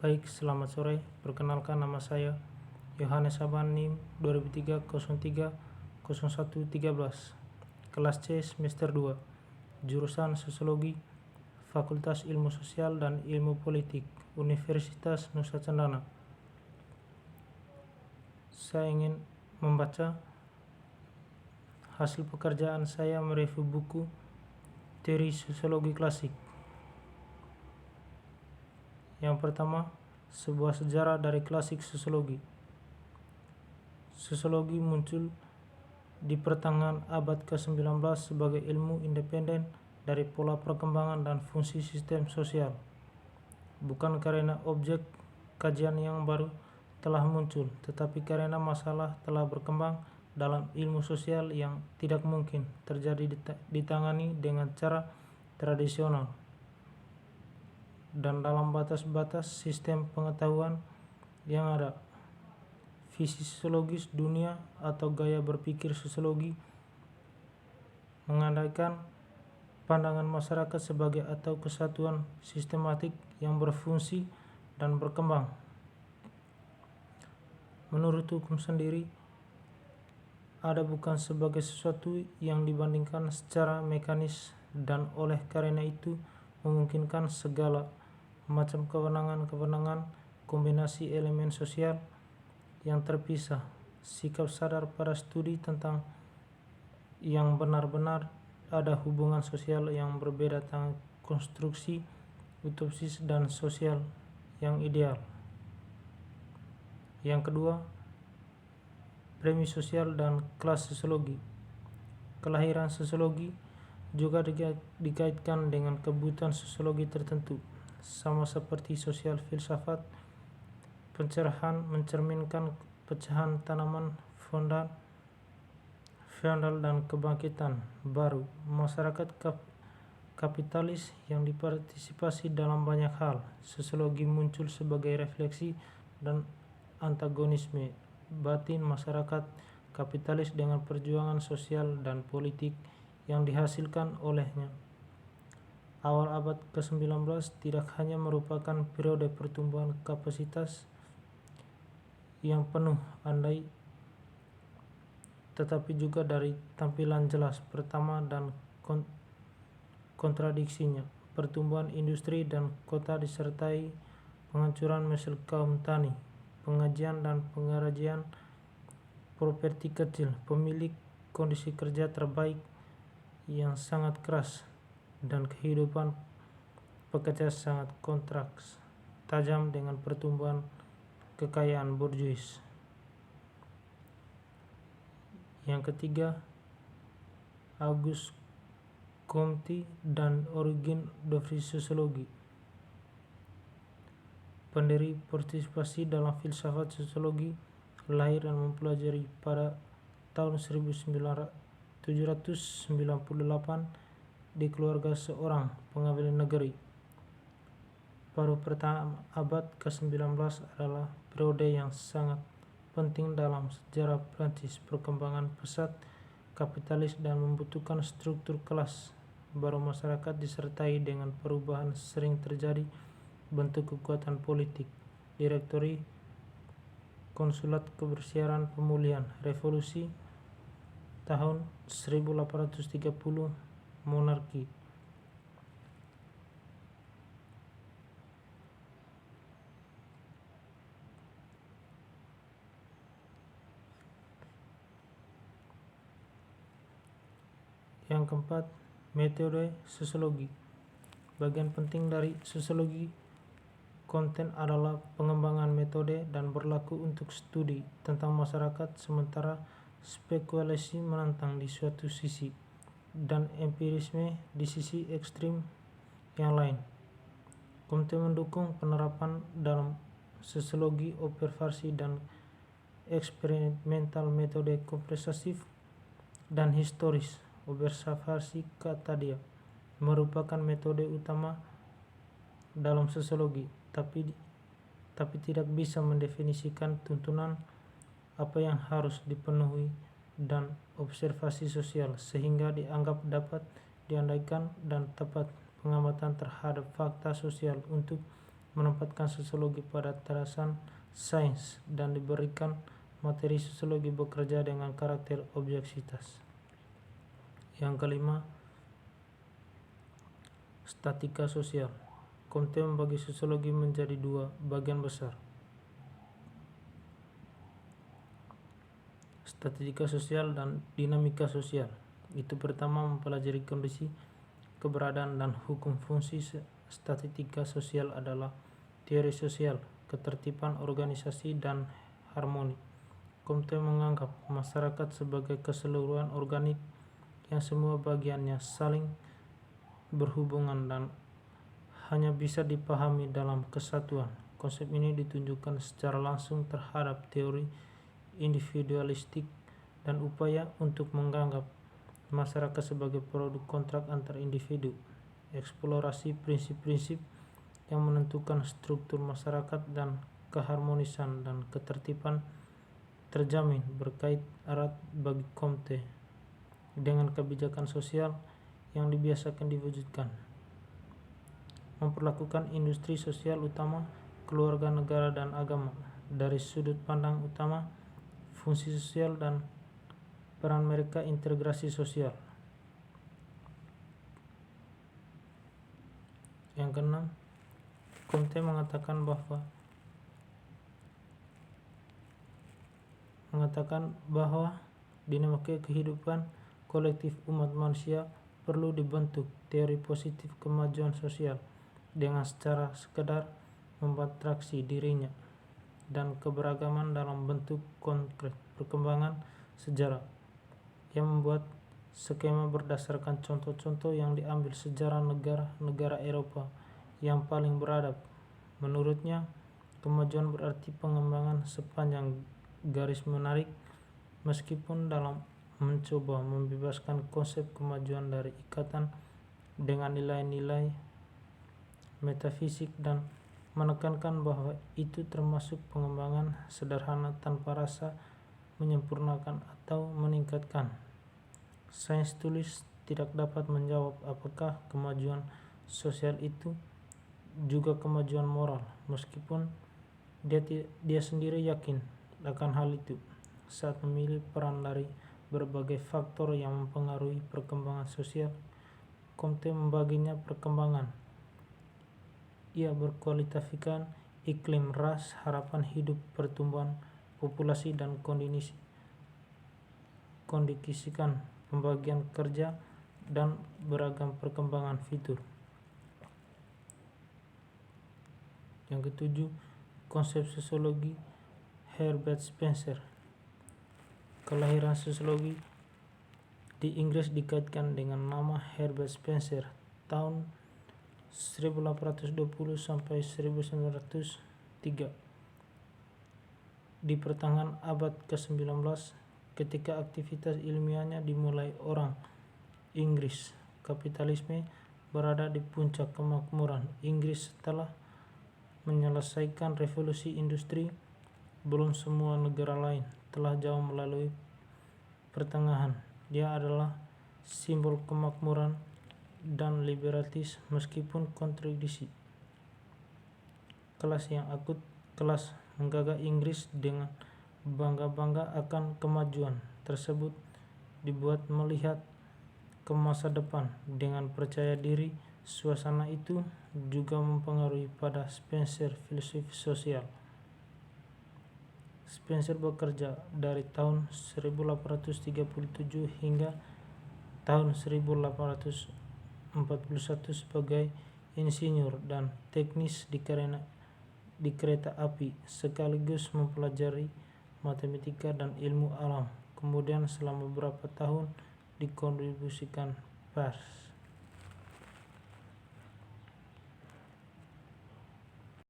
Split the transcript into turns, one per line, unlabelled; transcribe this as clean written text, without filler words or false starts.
Baik, selamat sore. Perkenalkan, nama saya Yohanes Saban, NIM 2003-03-0113, kelas C semester 2, jurusan Sosiologi, Fakultas Ilmu Sosial dan Ilmu Politik, Universitas Nusa Cendana. Saya ingin membaca hasil pekerjaan saya mereview buku Teori Sosiologi Klasik. Yang pertama, sebuah sejarah dari klasik sosiologi. Sosiologi muncul di pertengahan abad ke-19 sebagai ilmu independen dari pola perkembangan dan fungsi sistem sosial, bukan karena objek kajian yang baru telah muncul, tetapi karena masalah telah berkembang dalam ilmu sosial yang tidak mungkin terjadi ditangani dengan cara tradisional dan dalam batas-batas sistem pengetahuan yang ada. Visi sosiologis dunia atau gaya berpikir sosiologi mengandaikan pandangan masyarakat sebagai atau kesatuan sistematik yang berfungsi dan berkembang. Menurut hukum sendiri, ada bukan sebagai sesuatu yang dibandingkan secara mekanis dan oleh karena itu memungkinkan segala macam kewenangan-kewenangan kombinasi elemen sosial yang terpisah, sikap sadar pada studi tentang yang benar-benar ada hubungan sosial yang berbeda tentang konstruksi utopis dan sosial yang ideal. Yang kedua, premis sosial dan kelas sosiologi. Kelahiran sosiologi juga dikaitkan dengan kebutuhan sosiologi tertentu, sama seperti sosial filsafat. Pencerahan mencerminkan pecahan tanaman feodal dan kebangkitan baru masyarakat kapitalis yang dipartisipasi dalam banyak hal. Sosiologi muncul sebagai refleksi dan antagonisme batin masyarakat kapitalis dengan perjuangan sosial dan politik yang dihasilkan olehnya. Awal abad ke-19 tidak hanya merupakan periode pertumbuhan kapasitas yang penuh andai, tetapi juga dari tampilan jelas pertama dan kontradiksinya. Pertumbuhan industri dan kota disertai penghancuran mesil kaum tani, pengajian dan pengrajin, properti kecil, pemilik kondisi kerja terbaik yang sangat keras, dan kehidupan pekerja sangat kontras tajam dengan pertumbuhan kekayaan borjuis. Yang ketiga, Auguste Comte dan origin de sosiologi. Pendiri partisipasi dalam filsafat sosiologi, lahir dan mempelajari pada tahun 1798 di keluarga seorang pegawai negeri. Paruh pertama abad ke-19 adalah periode yang sangat penting dalam sejarah Prancis. Perkembangan pesat kapitalis dan membutuhkan struktur kelas baru masyarakat disertai dengan perubahan sering terjadi bentuk kekuatan politik, direktori, konsulat, kebersiaran, pemulihan, revolusi tahun 1830, monarki. Yang keempat, metode sosiologi. Bagian penting dari sosiologi konten adalah pengembangan metode dan berlaku untuk studi tentang masyarakat, sementara spekulasi menantang di suatu sisi dan empirisme di sisi ekstrim yang lain. Comte mendukung penerapan dalam sosiologi observasi dan eksperimental metode komprehensiv dan historis. Observasi, kata dia, merupakan metode utama dalam sosiologi, tapi tidak bisa mendefinisikan tuntunan apa yang harus dipenuhi dan observasi sosial, sehingga dianggap dapat diandaikan dan tepat pengamatan terhadap fakta sosial untuk menempatkan sosiologi pada tataran sains dan diberikan materi sosiologi bekerja dengan karakter objektivitas. Yang kelima, statika sosial. Comte membagi sosiologi menjadi dua bagian besar. Statistika sosial dan dinamika sosial. Itu pertama mempelajari kondisi, keberadaan, dan hukum fungsi. Statistika sosial adalah teori sosial, ketertiban organisasi, dan harmoni. Comte menganggap masyarakat sebagai keseluruhan organik yang semua bagiannya saling berhubungan dan hanya bisa dipahami dalam kesatuan. Konsep ini ditunjukkan secara langsung terhadap teori individualistik dan upaya untuk menganggap masyarakat sebagai produk kontrak antar individu. Eksplorasi prinsip-prinsip yang menentukan struktur masyarakat dan keharmonisan dan ketertiban terjamin berkait erat bagi Comte dengan kebijakan sosial yang dibiasakan diwujudkan. Memperlakukan industri sosial utama, keluarga, negara, dan agama dari sudut pandang utama, fungsi sosial, dan peran mereka integrasi sosial. Yang keenam, Comte mengatakan bahwa dinamika kehidupan kolektif umat manusia perlu dibentuk teori positif kemajuan sosial dengan secara sekedar membatraksi dirinya dan keberagaman dalam bentuk konkret perkembangan sejarah, yang membuat skema berdasarkan contoh-contoh yang diambil sejarah negara-negara Eropa yang paling beradab. Menurutnya, kemajuan berarti pengembangan sepanjang garis menarik, meskipun dalam mencoba membebaskan konsep kemajuan dari ikatan dengan nilai-nilai metafisik dan menekankan bahwa itu termasuk pengembangan sederhana tanpa rasa menyempurnakan atau meningkatkan. Sains tulis tidak dapat menjawab apakah kemajuan sosial itu juga kemajuan moral, meskipun dia sendiri yakin akan hal itu saat memilih peran dari berbagai faktor yang mempengaruhi perkembangan sosial. Comte membaginya perkembangan. Ia berkualitatifkan iklim, ras, harapan hidup, pertumbuhan populasi, dan kondisikan pembagian kerja dan beragam perkembangan fitur. Yang ketujuh, konsep sosiologi Herbert Spencer. Kelahiran sosiologi di Inggris dikaitkan dengan nama Herbert Spencer tahun 1820 sampai 1903. Di pertengahan abad ke-19, ketika aktivitas ilmiahnya dimulai orang Inggris, kapitalisme berada di puncak kemakmuran Inggris setelah menyelesaikan revolusi industri. Belum semua negara lain telah jauh melalui pertengahan. Dia adalah simbol kemakmuran dan liberalitas meskipun kontradiksi. Kelas yang akut, kelas menggagah Inggris dengan bangga-bangga akan kemajuan tersebut dibuat melihat ke masa depan dengan percaya diri. Suasana itu juga mempengaruhi pada Spencer filosofi sosial. Spencer bekerja dari tahun 1837 hingga tahun 1841 sebagai insinyur dan teknis di kereta api, sekaligus mempelajari matematika dan ilmu alam. Kemudian selama beberapa tahun dikontribusikan pers.